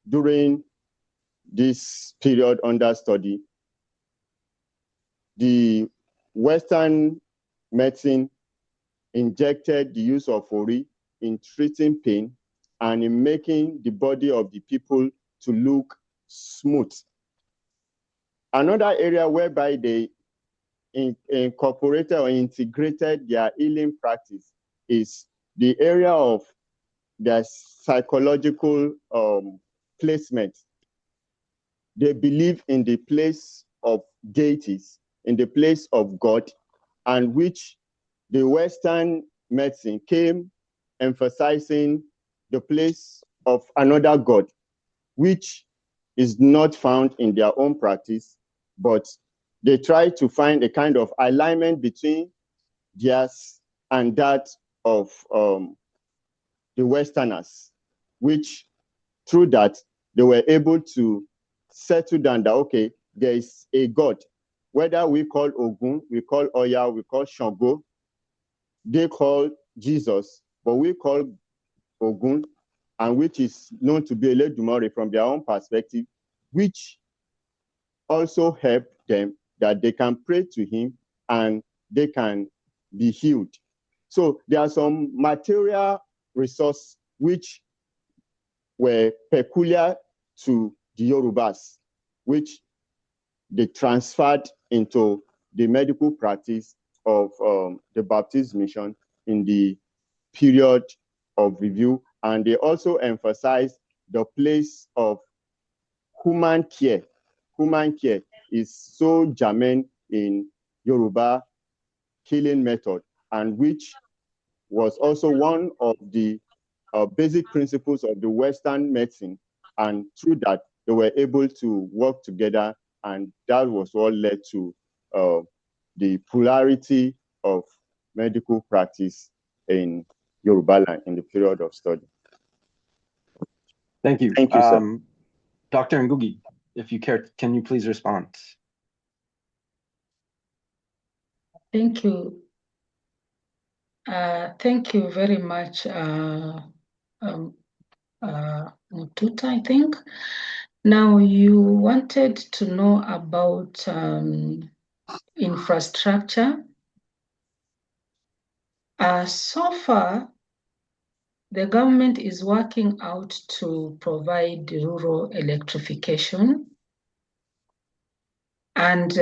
during this period under study. The Western medicine injected the use of Ori in treating pain and in making the body of the people to look smooth. Another area whereby they incorporated or integrated their healing practice is the area of their psychological placement. They believe in the place of deities, in the place of God, and which the Western medicine came emphasizing the place of another God, which is not found in their own practice, but they try to find a kind of alignment between theirs and that of the Westerners, which through that, they were able to settle down that, okay, there is a God. Whether we call Ogun, we call Oya, we call Shango, they call Jesus, but we call Ogun, and which is known to be Eledumare from their own perspective, which also help them that they can pray to him and they can be healed. So there are some material resources which were peculiar to the Yorubas, which they transferred into the medical practice of the Baptist mission in the period of review. And they also emphasized the place of human care. Human care is so germane in Yoruba healing method, and which was also one of the basic principles of the Western medicine. And through that, they were able to work together, and that was what led to the plurality of medical practice in Yoruba land in the period of study. Thank you. Thank you, sir. Dr. Ngugi, if you care, can you please respond? Thank you. Thank you very much, Mututa, I think. Now, you wanted to know about infrastructure. So far, the government is working out to provide rural electrification. And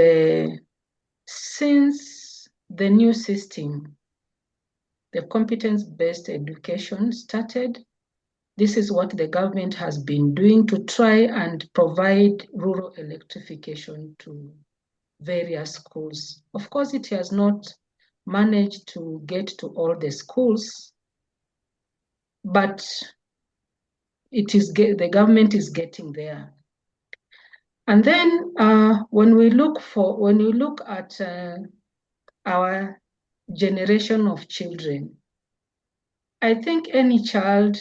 since the new system, the competence-based education started, this is what the government has been doing to try and provide rural electrification to various schools. Of course, it has not managed to get to all the schools, but the government is getting there. And then when we look at our generation of children, I think any child,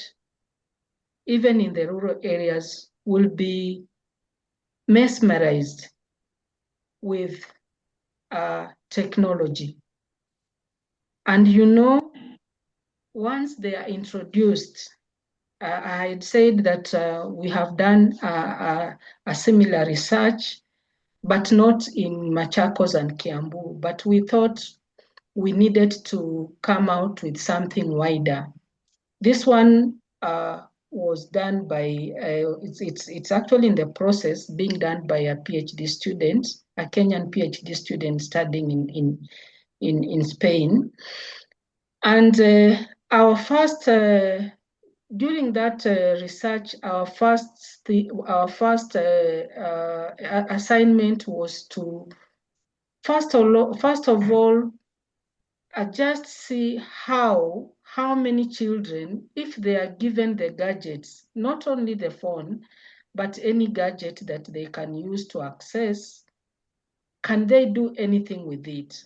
even in the rural areas, will be mesmerized with technology. And once they are introduced, I had said that we have done a similar research, but not in Machakos and Kiambu, but we thought we needed to come out with something wider. This one was done by, it's actually in the process being done by a PhD student, a Kenyan PhD student studying in Spain. And our first, during that research, our first assignment was to, first of all, just see how many children, if they are given the gadgets, not only the phone, but any gadget that they can use to access, can they do anything with it?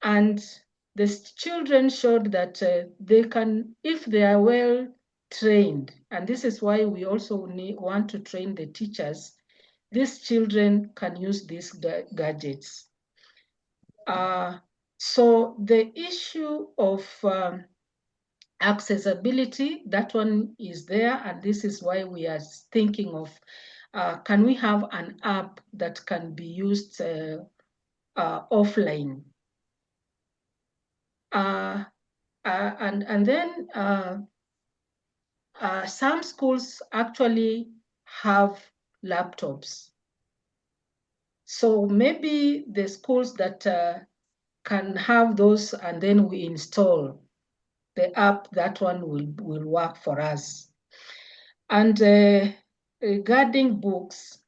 And the children showed that they can, if they are well trained, and this is why we also want to train the teachers, these children can use these gadgets. So the issue of accessibility, that one is there, and this is why we are thinking of, can we have an app that can be used offline? And then some schools actually have laptops. So maybe the schools that can have those, and then we install the app, that one will work for us. And regarding books,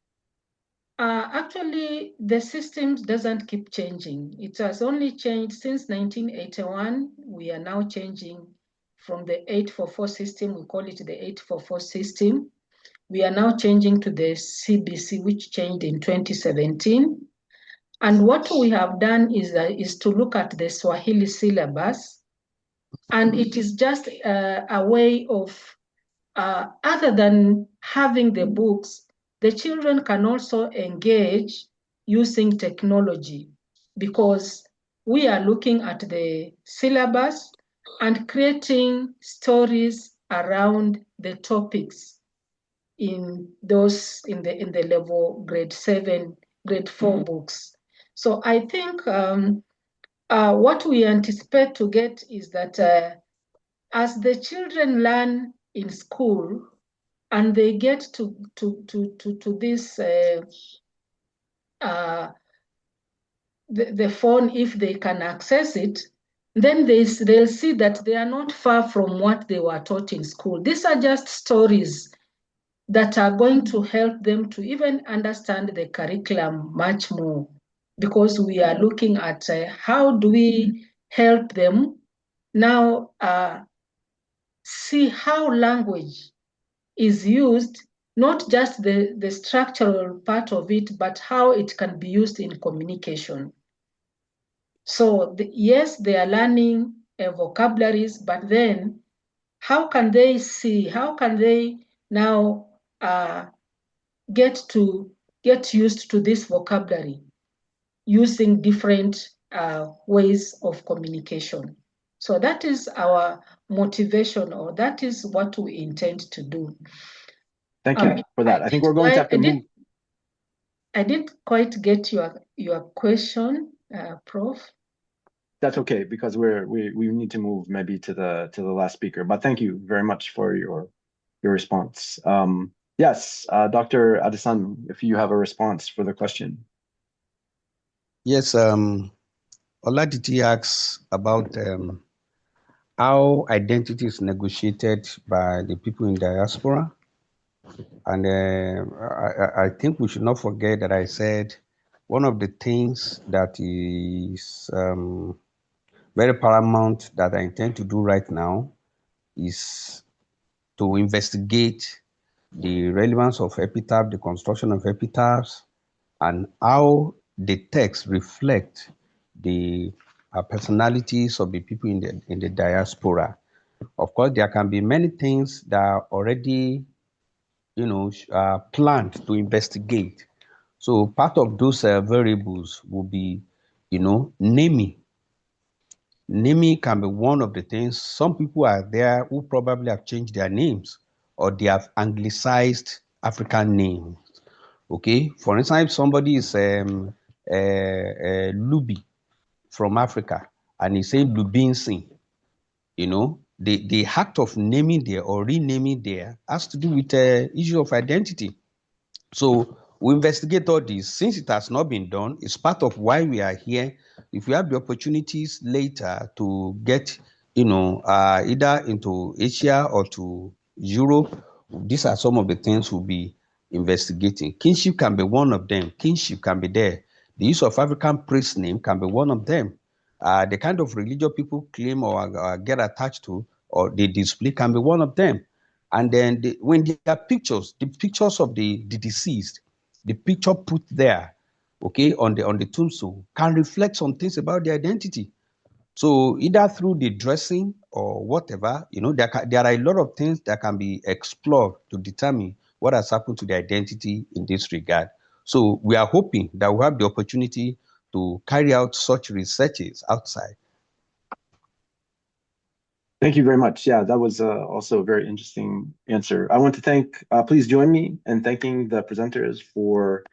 actually the system doesn't keep changing. It has only changed since 1981. We are now changing from the 844 system, we call it the 844 system. We are now changing to the CBC, which changed in 2017. And what we have done is to look at the Swahili syllabus, and it is just a way of, other than having the books, the children can also engage using technology, because we are looking at the syllabus and creating stories around the topics in the level grade 7, grade 4 books. So I think what we anticipate to get is that as the children learn in school and they get to this the phone, if they can access it, then they'll see that they are not far from what they were taught in school. These are just stories that are going to help them to even understand the curriculum much more, because we are looking at how do we help them now see how language is used, not just the structural part of it, but how it can be used in communication. So yes, they are learning vocabularies, but then how can they now get used to this vocabulary using different ways of communication? So that is our motivation, or that is what we intend to do. Thank you for that. I think we're going to have to move. I didn't quite get your question, Prof. That's okay, because we need to move maybe to the last speaker. But thank you very much for your response. Yes, Dr. Adesanmi, if you have a response for the question. Yes, Oladiti asks about how identity is negotiated by the people in diaspora. And I think we should not forget that I said one of the things that is very paramount that I intend to do right now is to investigate the relevance of epitaph, the construction of epitaphs, and how the text reflect the personalities of the people in the diaspora. Of course, there can be many things that are already, planned to investigate. So part of those variables will be, naming. Naming can be one of the things. Some people are there who probably have changed their names or they have anglicized African names. Okay, for instance, if somebody is Luby from Africa and he's saying Lubinsin, the act of naming there or renaming there has to do with the issue of identity. So we investigate all this. Since it has not been done, it's part of why we are here. If we have the opportunities later to get, either into Asia or to Europe, these are some of the things we'll be investigating. Kinship can be one of them. Kinship can be there. The use of African priest name can be one of them. The kind of religion people claim or get attached to or they display can be one of them. And then when there are pictures, the pictures of the deceased, the picture put there, okay, on the tombstone can reflect some things about the identity. So either through the dressing or whatever, there are a lot of things that can be explored to determine what has happened to the identity in this regard. So we are hoping that we'll have the opportunity to carry out such researches outside. Thank you very much. Yeah, that was also a very interesting answer. I want to thank, please join me in thanking the presenters for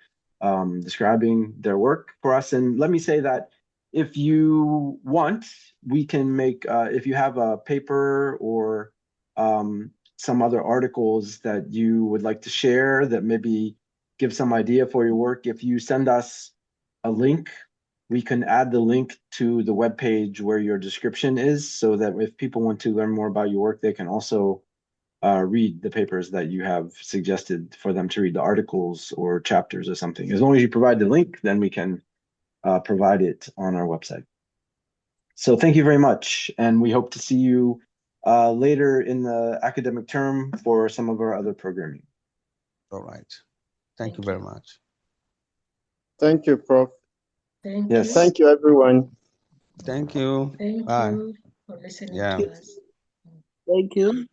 describing their work for us. And let me say that if you want, we can make, if you have a paper or some other articles that you would like to share that maybe give some idea for your work, if you send us a link, we can add the link to the webpage where your description is so that if people want to learn more about your work, they can also read the papers that you have suggested for them to read, the articles or chapters or something. As long as you provide the link, then we can provide it on our website. So thank you very much. And we hope to see you later in the academic term for some of our other programming. All right. Thank you very much. Thank you, Prof. Thank Yes. you. Thank you, everyone. Thank you. Thank Bye. you for listening Yeah. to us. Thank you.